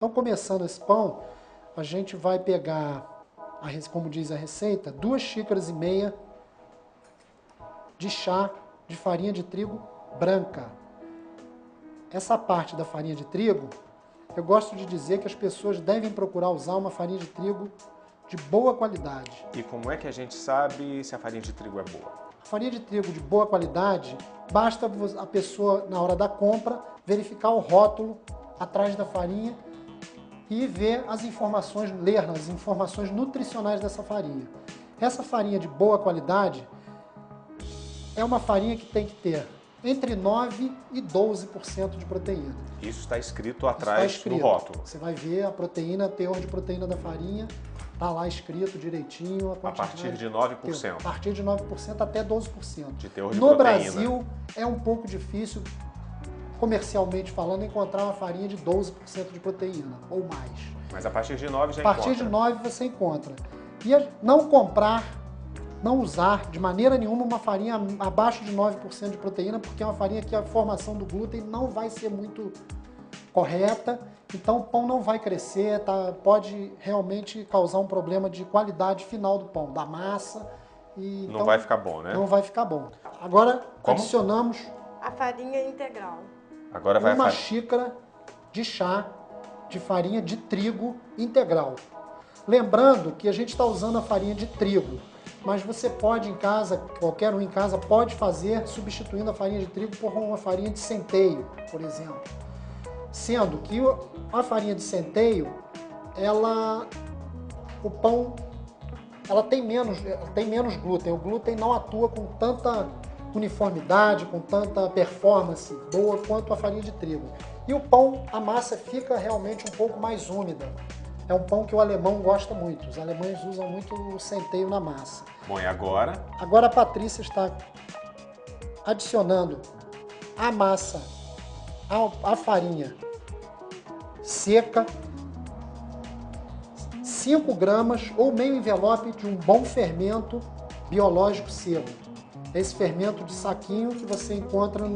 Então, começando esse pão, a gente vai pegar, como diz a receita, 2,5 xícaras de chá de farinha de trigo branca. Essa parte da farinha de trigo, eu gosto de dizer que as pessoas devem procurar usar uma farinha de trigo de boa qualidade. E como é que a gente sabe se a farinha de trigo é boa? A farinha de trigo de boa qualidade, basta a pessoa, na hora da compra, verificar o rótulo atrás da farinha e ver as informações, ler as informações nutricionais dessa farinha. Essa farinha de boa qualidade é uma farinha que tem que ter entre 9% e 12% de proteína. Isso está escrito atrás no rótulo. Você vai ver a proteína, teor de proteína da farinha, está lá escrito direitinho. A partir de 9%. A partir de 9% até 12%. De teor de no proteína. Brasil, é um pouco difícil, comercialmente falando, encontrar uma farinha de 12% de proteína ou mais. Mas a partir de 9 já encontra. A partir de 9 você encontra. E não comprar, não usar de maneira nenhuma uma farinha abaixo de 9% de proteína, porque é uma farinha que a formação do glúten não vai ser muito correta, então o pão não vai crescer, pode realmente causar um problema de qualidade final do pão, da massa. E, não vai ficar bom, né? Não vai ficar bom. Agora adicionamos a farinha integral. Agora vai uma xícara de chá de farinha de trigo integral. Lembrando que a gente está usando a farinha de trigo, mas você pode em casa, qualquer um em casa pode fazer substituindo a farinha de trigo por uma farinha de centeio, por exemplo. Sendo que a farinha de centeio, o pão, ela tem menos glúten. O glúten não atua com tanta uniformidade, com tanta performance boa quanto a farinha de trigo. E o pão, a massa fica realmente um pouco mais úmida. É um pão que o alemão gosta muito. Os alemães usam muito o centeio na massa. Bom, e agora? Agora a Patrícia está adicionando a massa, a farinha seca, 5 gramas ou meio envelope de um bom fermento biológico sebo. Esse fermento de saquinho que você encontra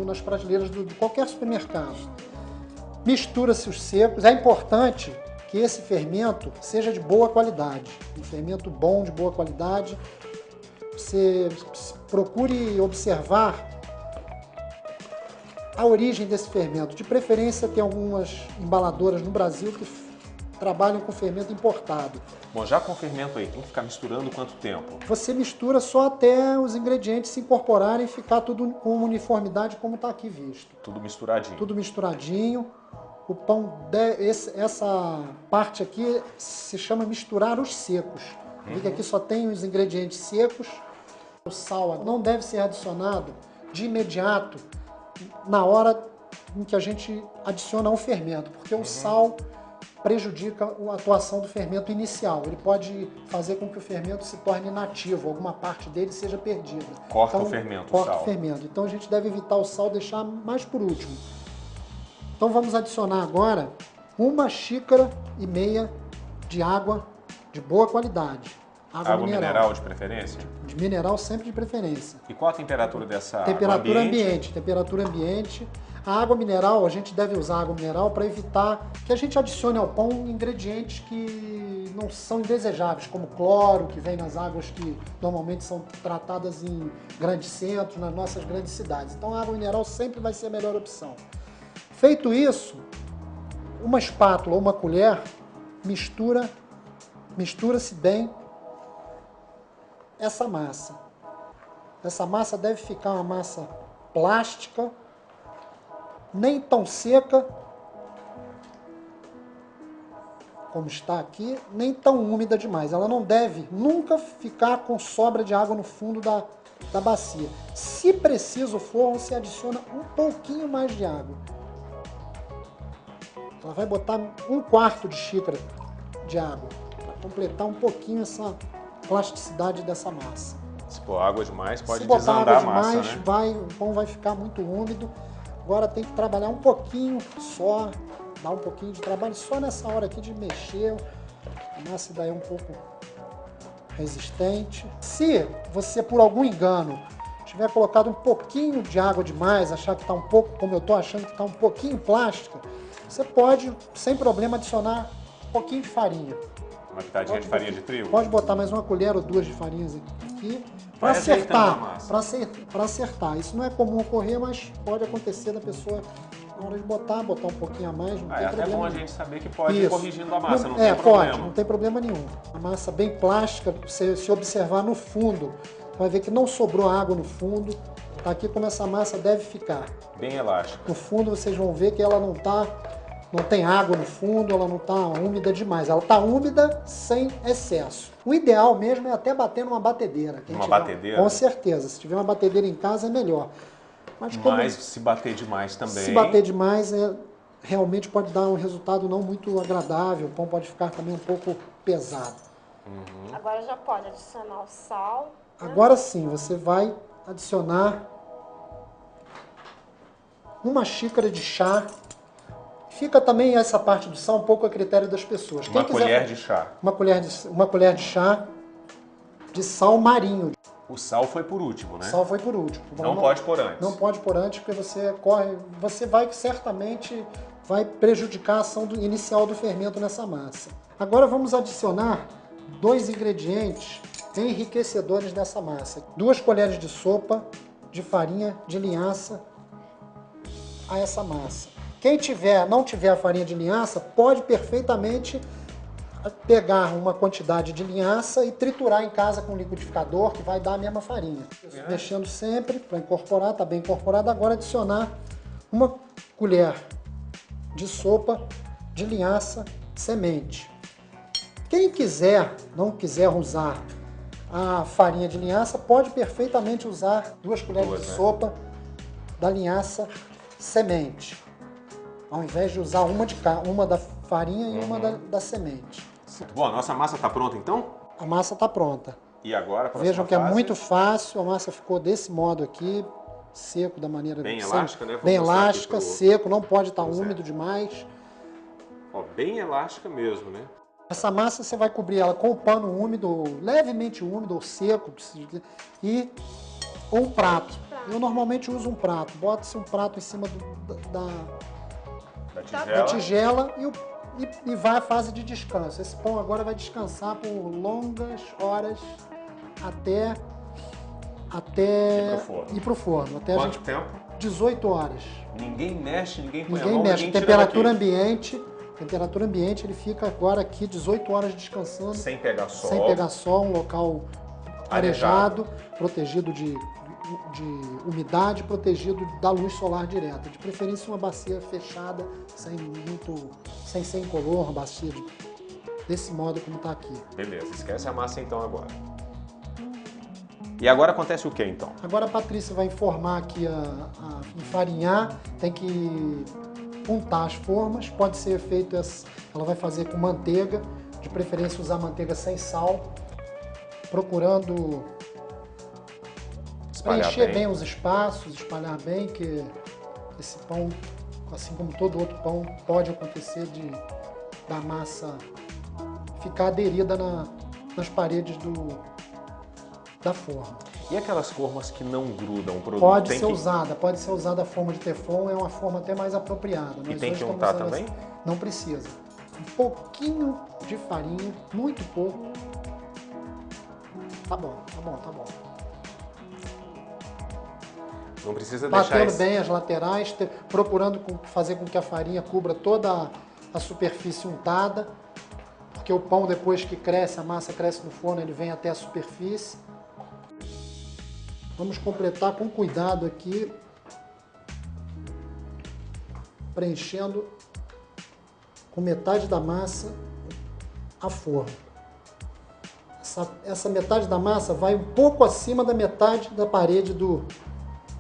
nas prateleiras de qualquer supermercado. Mistura-se os secos. É importante que esse fermento seja de boa qualidade. Um fermento bom, de boa qualidade. Você procure observar a origem desse fermento. De preferência, tem algumas embaladoras no Brasil que trabalham com fermento importado. Bom, já com fermento aí, tem que ficar misturando quanto tempo? Você mistura só até os ingredientes se incorporarem e ficar tudo com uniformidade como está aqui visto. Tudo misturadinho. Tudo misturadinho. O pão, essa parte aqui se chama misturar os secos. Porque aqui só tem os ingredientes secos. O sal não deve ser adicionado de imediato na hora em que a gente adiciona o fermento, porque o sal prejudica a atuação do fermento inicial. Ele pode fazer com que o fermento se torne inativo, alguma parte dele seja perdida. Corta o fermento, corta o sal. O fermento. Então a gente deve evitar o sal, deixar mais por último. Então vamos adicionar agora 1,5 xícaras de água de boa qualidade. Água mineral de preferência? De mineral sempre de preferência. E qual a temperatura dessa água? Temperatura ambiente. Temperatura ambiente. A água mineral, a gente deve usar água mineral para evitar que a gente adicione ao pão ingredientes que não são indesejáveis, como cloro, que vem nas águas que normalmente são tratadas em grandes centros, nas nossas grandes cidades. Então a água mineral sempre vai ser a melhor opção. Feito isso, uma espátula ou uma colher mistura-se bem essa massa. Essa massa deve ficar uma massa plástica, nem tão seca como está aqui, nem tão úmida demais. Ela não deve nunca ficar com sobra de água no fundo da bacia. Se preciso for, você adiciona um pouquinho mais de água. Ela vai botar 1/4 de xícara de água para completar um pouquinho essa plasticidade dessa massa. Se pôr água demais, pode Se botar desandar água a massa, demais, né? O pão vai ficar muito úmido. Agora tem que trabalhar um pouquinho só, dar um pouquinho de trabalho só nessa hora aqui de mexer. A massa daí é um pouco resistente. Se você, por algum engano, tiver colocado um pouquinho de água demais, achar que está um pouco, como eu estou achando que está um pouquinho plástica, Você pode, sem problema, adicionar um pouquinho de farinha. Uma pitadinha de farinha de trigo? Pode botar mais uma colher ou duas de farinha aqui para Vai ajeitando a acertar. massa. Para acertar. Isso não é comum ocorrer, mas pode acontecer da pessoa, na hora de botar um pouquinho a mais, não tem É até problema bom a nenhum. gente saber que pode ir corrigindo a massa, não É, tem problema. pode, não tem problema nenhum. A massa bem plástica, você se observar no fundo, vai ver que não sobrou água no fundo. Tá aqui como essa massa deve ficar. Bem elástica. No fundo vocês vão ver que ela não tem água no fundo, ela não está úmida demais. Ela está úmida sem excesso. O ideal mesmo é até bater numa batedeira. Batedeira? Com certeza. Se tiver uma batedeira em casa é melhor. Mas se bater demais também... Se bater demais, realmente pode dar um resultado não muito agradável. O pão pode ficar também um pouco pesado. Agora já pode adicionar o sal. Né? Agora sim, você vai adicionar uma xícara de chá. Fica também essa parte do sal um pouco a critério das pessoas. Uma colher de chá. Uma colher de chá de sal marinho. O sal foi por último, né? O sal foi por último. Não pode pôr antes. Não pode pôr antes, porque você vai certamente vai prejudicar a ação inicial do fermento nessa massa. Agora vamos adicionar 2 ingredientes enriquecedores dessa massa. 2 colheres de sopa de farinha de linhaça a essa massa. Quem não tiver a farinha de linhaça, pode perfeitamente pegar uma quantidade de linhaça e triturar em casa com liquidificador, que vai dar a mesma farinha. Mexendo sempre para incorporar, está bem incorporado. Agora adicionar uma colher de sopa de linhaça semente. Quem não quiser usar a farinha de linhaça, pode perfeitamente usar 2 colheres de sopa da linhaça semente. Ao invés de usar uma da farinha e uma da semente. Bom, a nossa massa está pronta então? A massa está pronta. E agora, vejam que é muito fácil, a massa ficou desse modo aqui, seco da maneira... Bem elástica, né? Bem elástica, seco, não pode estar úmido demais. Ó, bem elástica mesmo, né? Essa massa você vai cobrir ela com um pano úmido, levemente úmido ou seco, e um prato. Eu normalmente uso um prato. Bota-se um prato em cima da tigela e vai à fase de descanso. Esse pão agora vai descansar por longas horas até ir para o forno. Quanto tempo? 18 horas. Ninguém mexe, ninguém põe a mão, mexe. Temperatura ambiente, ele fica agora aqui 18 horas descansando. Sem pegar sol. Sem pegar sol, um local arejado, protegido de umidade, protegido da luz solar direta. De preferência uma bacia fechada, sem ser incolor, uma bacia desse modo como está aqui. Beleza, esquece a massa então agora. E agora acontece o que então? Agora a Patrícia vai informar aqui enfarinhar, tem que untar as formas, pode ser feito, ela vai fazer com manteiga, de preferência usar manteiga sem sal, procurando preencher bem os espaços, espalhar bem, que esse pão, assim como todo outro pão, pode acontecer da massa ficar aderida nas paredes da forma. E aquelas formas que não grudam o produto? Pode ser usada a forma de Teflon, é uma forma até mais apropriada. E tem que untar também? Não precisa. Um pouquinho de farinha, muito pouco. Tá bom. Não precisa deixar batendo bem as laterais, procurando fazer com que a farinha cubra toda a superfície untada, porque o pão, depois que cresce, a massa cresce no forno, ele vem até a superfície. Vamos completar com cuidado aqui, preenchendo com metade da massa a forma. Essa metade da massa vai um pouco acima da metade da parede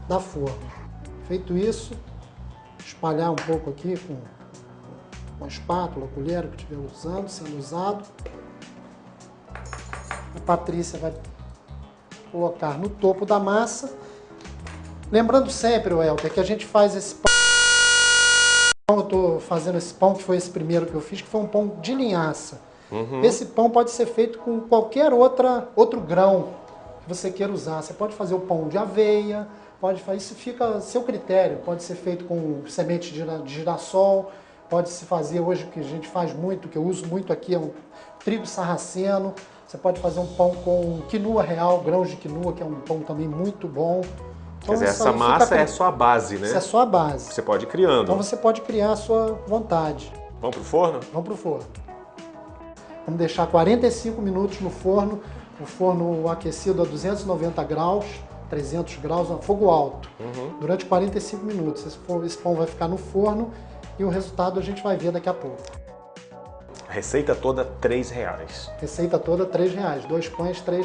da forma. Feito isso, espalhar um pouco aqui com a espátula, a colher que estiver sendo usado. A Patrícia vai colocar no topo da massa. Lembrando sempre, Welter, que a gente faz esse pão. Eu estou fazendo esse pão, que foi esse primeiro que eu fiz, que foi um pão de linhaça. Esse pão pode ser feito com qualquer outro grão que você queira usar. Você pode fazer o pão de aveia, isso fica a seu critério. Pode ser feito com semente de girassol, Pode-se fazer hoje, o que a gente faz muito, que eu uso muito aqui, é um trigo sarraceno. Você pode fazer um pão com quinoa real, grãos de quinoa, que é um pão também muito bom. Quer dizer, essa massa é só a base, né? Isso é só a base. Você pode ir criando. Então você pode criar a sua vontade. Vamos pro forno? Vamos pro forno. Vamos deixar 45 minutos no forno, o forno aquecido a 290 graus, 300 graus, a fogo alto, durante 45 minutos. Esse pão vai ficar no forno e o resultado a gente vai ver daqui a pouco. Receita toda R$3. Receita toda R$3, 2 pães R$3.